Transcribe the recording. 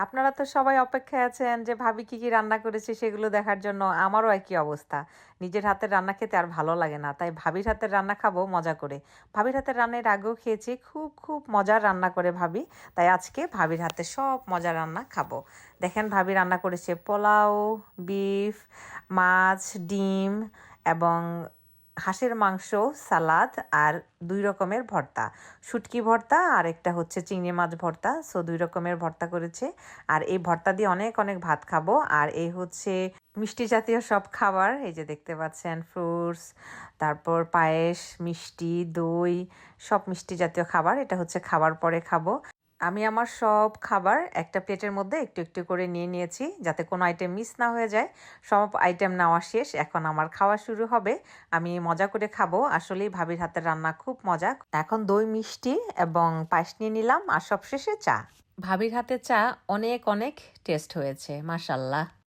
আপনারা তো সবাই অপেক্ষায় আছেন যে ভাবি কি কি রান্না করেছে সেগুলো দেখার জন্য। আমারও একই অবস্থা। নিজের হাতের রান্না খেতে আর ভালো লাগে না, তাই ভাবির হাতের রান্না খাবো মজা করে। ভাবির হাতের রান্না এর আগেও খেয়েছি, খুব খুব মজার রান্না করে ভাবি। তাই আজকে ভাবির হাতে সব মজার রান্না খাবো। দেখেন ভাবি রান্না করেছে পোলাও, বিফ, মাছ, ডিম এবং হাঁসের মাংস, সালাদ আর ২ রকমের ভর্তা। শুটকি ভর্তা আর একটা হচ্ছে চিংড়ি মাছ ভর্তা। সো ২ রকমের ভর্তা করেছে। আর এই ভর্তা দিয়ে অনেক অনেক ভাত খাবো। আর এই হচ্ছে মিষ্টি জাতীয় সব খাবার, এই যে দেখতে পাচ্ছেন ফ্রুটস, তারপর পায়েস, মিষ্টি, দই, সব মিষ্টি জাতীয় খাবার। এটা হচ্ছে খাবার পরে খাবো। আমি আমার সব খাবার একটা প্লেটের মধ্যে একটু একটু করে নিয়ে নিয়েছি যাতে কোনো আইটেম মিস না হয়ে যায়। সব আইটেম নেওয়া শেষ, এখন আমার খাওয়া শুরু হবে। আমি মজা করে খাবো, আসলেই ভাবির হাতের রান্না খুব মজা। এখন দই, মিষ্টি এবং পায়েস নিয়ে নিলাম আর সবশেষে চা। ভাবির হাতে চা অনেক অনেক টেস্ট হয়েছে, মাশাল্লাহ।